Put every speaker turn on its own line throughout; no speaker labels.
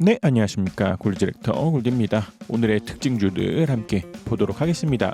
네, 안녕하십니까. 골디렉터 골디입니다. 오늘의 특징주들 함께 보도록 하겠습니다.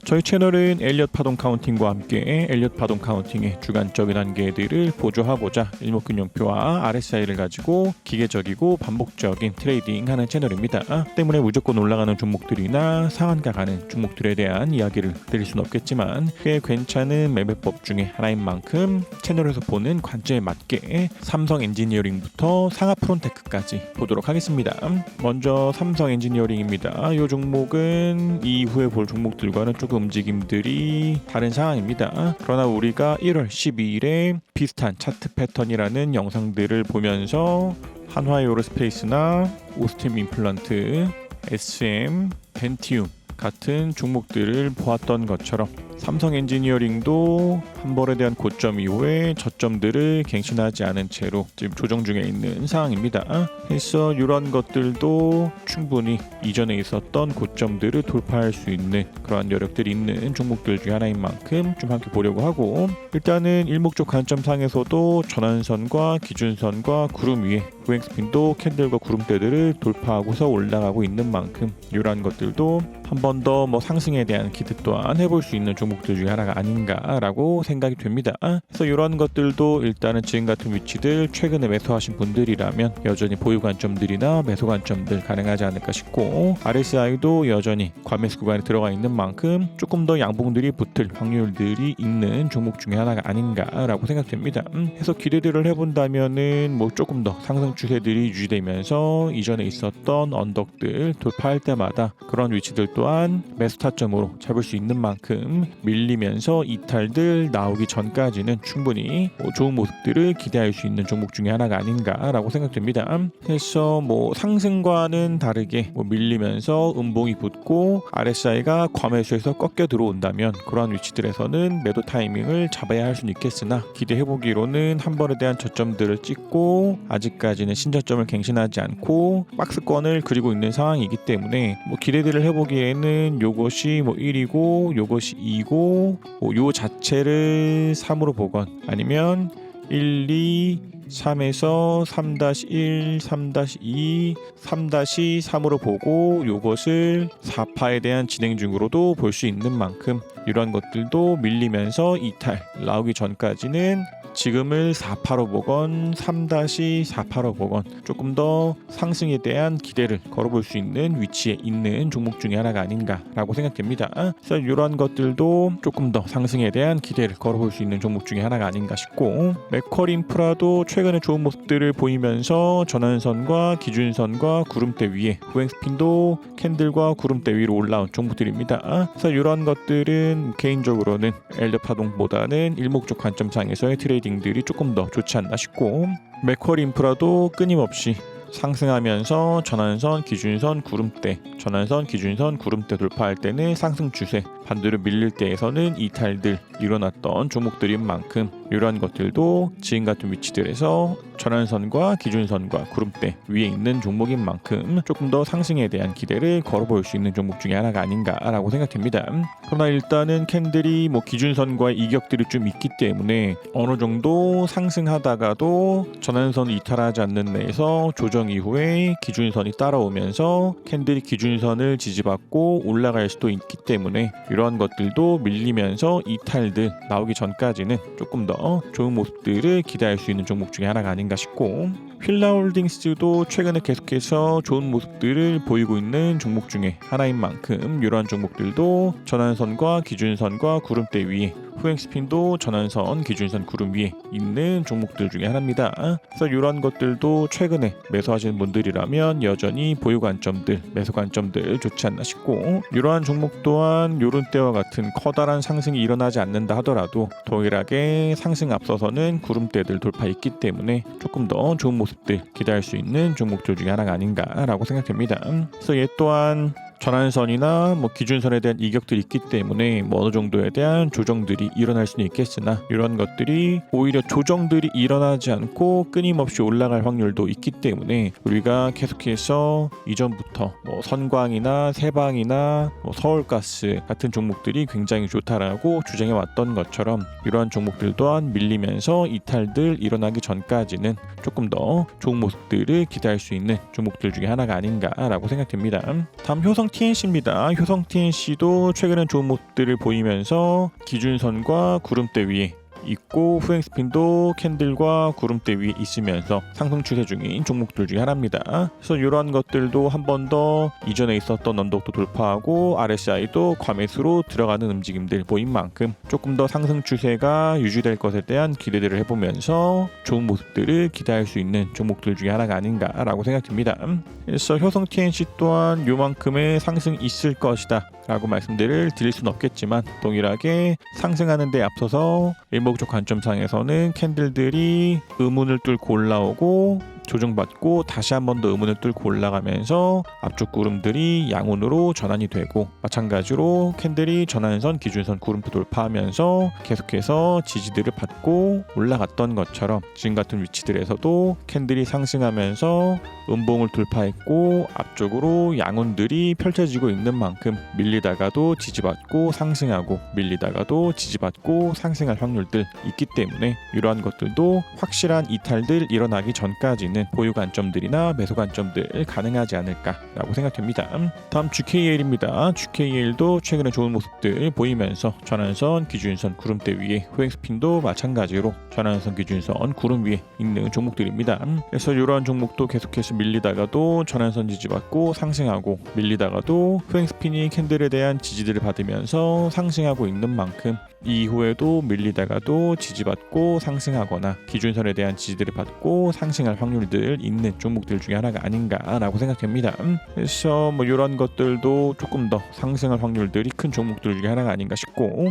저희 채널은 엘리엇 파동 카운팅과 함께 엘리엇 파동 카운팅의 주관적인 한계들을 보조하고자 일목균형표와 RSI를 가지고 기계적이고 반복적인 트레이딩하는 채널입니다. 때문에 무조건 올라가는 종목들이나 상한가 가는 종목들에 대한 이야기를 드릴 수는 없겠지만 꽤 괜찮은 매매법 중에 하나인 만큼 채널에서 보는 관점에 맞게 삼성 엔지니어링부터 상하 프론테크까지 보도록 하겠습니다. 먼저 삼성 엔지니어링입니다. 이 종목은 이후에 볼 종목들과는 조금 움직임들이 다른 상황입니다. 그러나 우리가 1월 12일에 비슷한 차트 패턴이라는 영상들을 보면서 한화에어로스페이스나 오스템 임플란트, SM, 벤티움 같은 종목들을 보았던 것처럼 삼성 엔지니어링도 한 벌에 대한 고점 이후에 저점들을 갱신하지 않은 채로 지금 조정 중에 있는 상황입니다. 그래서 이런 것들도 충분히 이전에 있었던 고점들을 돌파할 수 있는 그러한 여력들이 있는 종목들 중에 하나인 만큼 좀 함께 보려고 하고, 일단은 일목적 관점상에서도 전환선과 기준선과 구름 위에 후행 스핀도 캔들과 구름대들을 돌파하고서 올라가고 있는 만큼 이러한 것들도 한 번 더 상승에 대한 기대 또한 해볼 수 있는 종목들 중에 하나가 아닌가라고 생각이 됩니다. 그래서 이런 것들도 일단은 지금 같은 위치들 최근에 매수하신 분들이라면 여전히 보유 관점들이나 매수 관점들 가능하지 않을까 싶고, RSI도 여전히 과매수 구간에 들어가 있는 만큼 조금 더 양봉들이 붙을 확률들이 있는 종목 중에 하나가 아닌가라고 생각됩니다. 그래서 기대들을 해본다면은 조금 더 상승 추세들이 유지되면서 이전에 있었던 언덕들 돌파할 때마다 그런 위치들 또한 매수 타점으로 잡을 수 있는 만큼 밀리면서 이탈들 나오기 전까지는 충분히 좋은 모습들을 기대할 수 있는 종목 중에 하나가 아닌가라고 생각됩니다. 그래서 상승과는 다르게 밀리면서 음봉이 붙고 RSI가 과매수에서 꺾여 들어온다면 그러한 위치들에서는 매도 타이밍을 잡아야 할 수는 있겠으나, 기대해보기로는 한 번에 대한 저점들을 찍고 아직까지는 신저점을 갱신하지 않고 박스권을 그리고 있는 상황이기 때문에 기대들을 해보기에는 요것이 1이고 요것이 2고 요 자체를 3으로 보건 아니면 1, 2, 3에서 3-1, 3-2, 3-3으로 보고 요것을 4파에 대한 진행 중으로도 볼 수 있는 만큼 이러한 것들도 밀리면서 이탈 나오기 전까지는 지금을 4파로 보건 3-4파로 보건 조금 더 상승에 대한 기대를 걸어볼 수 있는 위치에 있는 종목 중에 하나가 아닌가라고 생각됩니다. 그래서 이러한 것들도 조금 더 상승에 대한 기대를 걸어볼 수 있는 종목 중에 하나가 아닌가 싶고, 맥쿼리 인프라도 최근에 좋은 모습들을 보이면서 전환선과 기준선과 구름대 위에 후행 스핀도 캔들과 구름대 위로 올라온 종목들입니다. 그래서 이러한 것들은 개인적으로는 엘리엇 파동보다는 일목적 관점상에서의 트레이딩들이 조금 더 좋지 않나 싶고, 맥쿼리 인프라도 끊임없이 상승하면서 전환선, 기준선, 구름대, 전환선, 기준선, 구름대 돌파할 때는 상승 추세, 반대로 밀릴 때에서는 이탈들 일어났던 종목들인 만큼 이러한 것들도 지금 같은 위치들에서 전환선과 기준선과 구름대 위에 있는 종목인 만큼 조금 더 상승에 대한 기대를 걸어볼 수 있는 종목 중에 하나가 아닌가라고 생각됩니다. 그러나 일단은 캔들이 기준선과의 이격들이 좀 있기 때문에 어느 정도 상승하다가도 전환선을 이탈하지 않는 내에서 조정 이후에 기준선이 따라오면서 캔들이 기준선을 지지받고 올라갈 수도 있기 때문에 이러한 것들도 밀리면서 이탈들 나오기 전까지는 조금 더 좋은 모습들을 기대할 수 있는 종목 중에 하나가 아닌가 싶고, 휠라홀딩스도 최근에 계속해서 좋은 모습들을 보이고 있는 종목 중에 하나인 만큼 이러한 종목들도 전환선과 기준선과 구름대 위에 후행 스핀도 전환선, 기준선, 구름 위에 있는 종목들 중에 하나입니다. 그래서 이러한 것들도 최근에 매수하시는 분들이라면 여전히 보유 관점들, 매수 관점들 좋지 않나 싶고, 이러한 종목 또한 이런 때와 같은 커다란 상승이 일어나지 않는다 하더라도 동일하게 상승 앞서서는 구름대들 돌파 있기 때문에 조금 더 좋은 모습들 기대할 수 있는 종목들 중에 하나가 아닌가라고 생각됩니다. 그래서 얘 또한 전환선이나 기준선에 대한 이격들이 있기 때문에 어느 정도에 대한 조정들이 일어날 수는 있겠으나 이런 것들이 오히려 조정들이 일어나지 않고 끊임없이 올라갈 확률도 있기 때문에 우리가 계속해서 이전부터 선광이나 세방이나 서울가스 같은 종목들이 굉장히 좋다라고 주장해 왔던 것처럼 이러한 종목들 또한 밀리면서 이탈들 일어나기 전까지는 조금 더 좋은 모습들을 기대할 수 있는 종목들 중에 하나가 아닌가라고 생각됩니다. 다음 효성 TNC입니다. 효성 TNC도 최근에 좋은 모습들을 보이면서 기준선과 구름대 위에 있고 후행 스핀도 캔들과 구름대 위에 있으면서 상승 추세 중인 종목들 중에 하나입니다. 그래서 이러한 것들도 한 번 더 이전에 있었던 언덕도 돌파하고 RSI도 과매수로 들어가는 움직임들 보인 만큼 조금 더 상승 추세가 유지될 것에 대한 기대들을 해보면서 좋은 모습들을 기대할 수 있는 종목들 중에 하나가 아닌가라고 생각됩니다. 그래서 효성 TNC 또한 요만큼의 상승 있을 것이다 라고 말씀들을 드릴 수는 없겠지만 동일하게 상승하는 데 앞서서 일목적 관점상에서는 캔들들이 의문을 뚫고 올라오고 조정받고 다시 한 번 더 의문을 뚫고 올라가면서 앞쪽 구름들이 양운으로 전환이 되고 마찬가지로 캔들이 전환선 기준선 구름표 돌파하면서 계속해서 지지들을 받고 올라갔던 것처럼 지금 같은 위치들에서도 캔들이 상승하면서 음봉을 돌파했고 앞쪽으로 양운들이 펼쳐지고 있는 만큼 밀리다가도 지지받고 상승하고 밀리다가도 지지받고 상승할 확률들 있기 때문에 이러한 것들도 확실한 이탈들 일어나기 전까지는 보유 관점들이나 매수 관점들 가능하지 않을까라고 생각됩니다. 다음 GKL입니다. GKL도 최근에 좋은 모습들 보이면서 전환선 기준선 구름대 위에 후행 스핀도 마찬가지로 전환선 기준선 구름 위에 있는 종목들입니다. 그래서 이러한 종목도 계속해서 밀리다가도 전환선 지지받고 상승하고 밀리다가도 후행 스핀이 캔들에 대한 지지들을 받으면서 상승하고 있는 만큼 이후에도 밀리다가도 지지받고 상승하거나 기준선에 대한 지지들을 받고 상승할 확률들 있는 종목들 중에 하나가 아닌가라고 생각됩니다. 그래서 이런 것들도 조금 더 상승할 확률들이 큰 종목들 중에 하나가 아닌가 싶고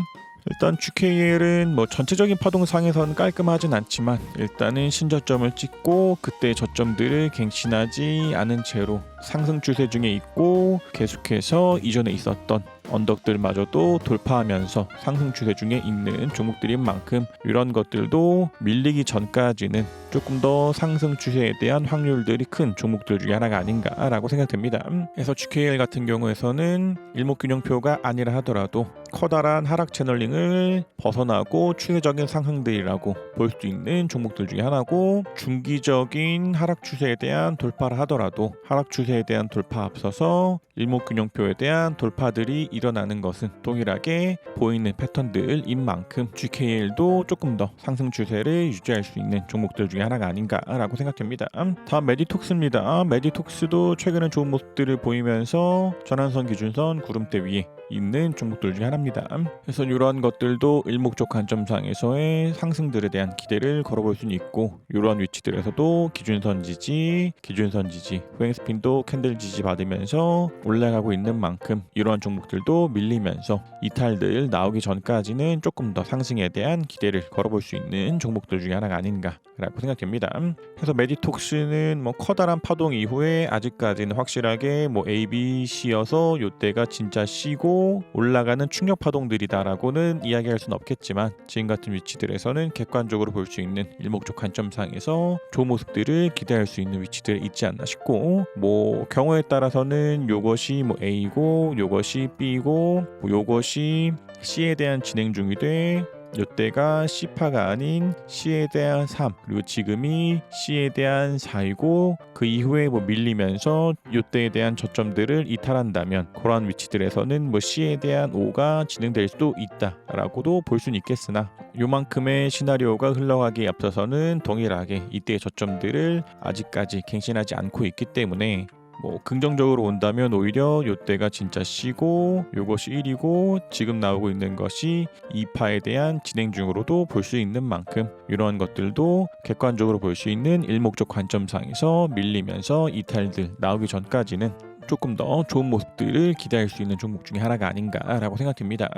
일단 GKL은 전체적인 파동상에서는 깔끔하진 않지만 일단은 신저점을 찍고 그때 저점들을 갱신하지 않은 채로 상승 추세 중에 있고 계속해서 이전에 있었던 언덕들마저도 돌파하면서 상승 추세 중에 있는 종목들인 만큼 이런 것들도 밀리기 전까지는 조금 더 상승 추세에 대한 확률들이 큰 종목들 중에 하나가 아닌가라고 생각됩니다. 그래서 GKL 같은 경우에서는 일목균형표가 아니라 하더라도 커다란 하락 채널링을 벗어나고 추세적인 상승들이라고 볼 수 있는 종목들 중에 하나고 중기적인 하락 추세에 대한 돌파를 하더라도 하락 추세에 대한 돌파 앞서서 일목균형표에 대한 돌파들이 일어나는 것은 동일하게 보이는 패턴들인 만큼 GKL도 조금 더 상승 추세를 유지할 수 있는 종목들 중에 하나가 아닌가라고 생각됩니다. 다음 메디톡스입니다. 메디톡스도 최근에 좋은 모습들을 보이면서 전환선 기준선 구름대 위에 있는 종목들 중에 하나입니다. 그래서 이러한 것들도 일목적 관점상에서의 상승들에 대한 기대를 걸어볼 수는 있고 이러한 위치들에서도 기준선 지지, 후행 스핀도 캔들 지지 받으면서 올라가고 있는 만큼 이러한 종목들도 밀리면서 이탈들 나오기 전까지는 조금 더 상승에 대한 기대를 걸어볼 수 있는 종목들 중에 하나가 아닌가라고 생각됩니다. 그래서 메디톡스는 커다란 파동 이후에 아직까지는 확실하게 A, B, C여서 이때가 진짜 C고 올라가는 충격 파동들이다라고는 이야기할 수는 없겠지만 지금 같은 위치들에서는 객관적으로 볼 수 있는 일목적 관점상에서 좋은 모습들을 기대할 수 있는 위치들이 있지 않나 싶고 경우에 따라서는 요것이 A고 요것이 B고 요것이 C에 대한 진행 중이되 이때가 C파가 아닌 C에 대한 3 그리고 지금이 C에 대한 4이고 그 이후에 밀리면서 이때에 대한 저점들을 이탈한다면 그러한 위치들에서는 C에 대한 5가 진행될 수도 있다라고도 볼 수는 있겠으나 요만큼의 시나리오가 흘러가기에 앞서서는 동일하게 이때의 저점들을 아직까지 갱신하지 않고 있기 때문에 긍정적으로 온다면 오히려 이때가 진짜 C고 요것이 1이고 지금 나오고 있는 것이 2파에 대한 진행 중으로도 볼 수 있는 만큼 이러한 것들도 객관적으로 볼 수 있는 일목적 관점상에서 밀리면서 이탈들 나오기 전까지는 조금 더 좋은 모습들을 기대할 수 있는 종목 중에 하나가 아닌가라고 생각됩니다.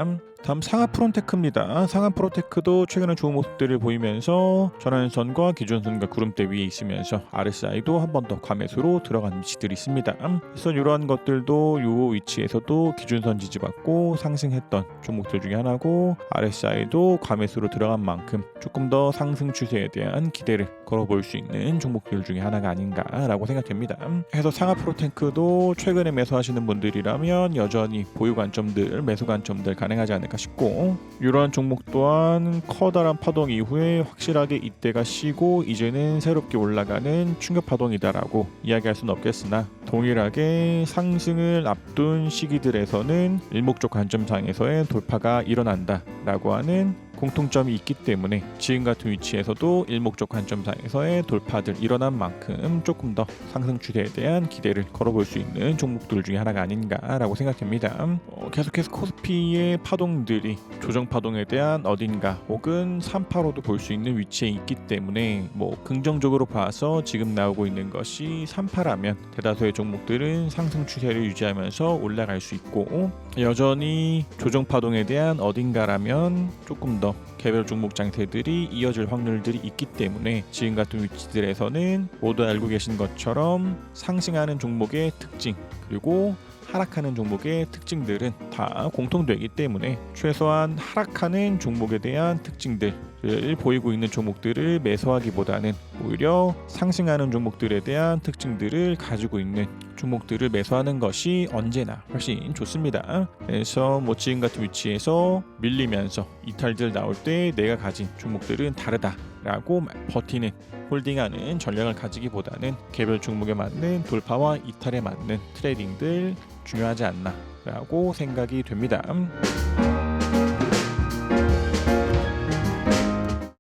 다음 상하 프론테크입니다. 상하 프론테크도 최근에 좋은 모습들을 보이면서 전환선과 기준선과 구름대 위에 있으면서 RSI도 한 번 더 과매수로 들어간 위치들이 있습니다. 그래서 이러한 것들도 이 위치에서도 기준선 지지받고 상승했던 종목들 중에 하나고, RSI도 과매수로 들어간 만큼 조금 더 상승 추세에 대한 기대를 걸어볼 수 있는 종목들 중에 하나가 아닌가라고 생각됩니다. 그래서 상하 프로테크도 최근에 매수하시는 분들이라면 여전히 보유 관점들, 매수 관점들 가능하지 않을까 싶고, 이러한 종목 또한 커다란 파동 이후에 확실하게 이때가 쉬고 이제는 새롭게 올라가는 충격 파동이다라고 이야기할 수는 없겠으나, 동일하게 상승을 앞둔 시기들에서는 일목적 관점상에서의 돌파가 일어난다라고 하는 공통점이 있기 때문에 지금 같은 위치에서도 일목적 관점상에서의 돌파들 일어난 만큼 조금 더 상승 추세에 대한 기대를 걸어볼 수 있는 종목들 중에 하나가 아닌가라고 생각됩니다. 계속해서 코스피의 파동들이 조정 파동에 대한 어딘가 혹은 3파로도 볼 수 있는 위치에 있기 때문에 긍정적으로 봐서 지금 나오고 있는 것이 3파라면 대다수의 종목들은 상승 추세를 유지하면서 올라갈 수 있고, 여전히 조정 파동에 대한 어딘가라면 조금 더 개별 종목 장세들이 이어질 확률들이 있기 때문에 지금 같은 위치들에서는 모두 알고 계신 것처럼 상승하는 종목의 특징 그리고 하락하는 종목의 특징들은 다 공통되기 때문에 최소한 하락하는 종목에 대한 특징들을 보이고 있는 종목들을 매수하기보다는 오히려 상승하는 종목들에 대한 특징들을 가지고 있는 종목들을 매수하는 것이 언제나 훨씬 좋습니다. 그래서 지금 같은 위치에서 밀리면서 이탈들 나올 때 내가 가진 종목들은 다르다라고 버티는, 홀딩하는 전략을 가지기보다는 개별 종목에 맞는 돌파와 이탈에 맞는 트레이딩들 중요하지 않나라고 생각이 됩니다.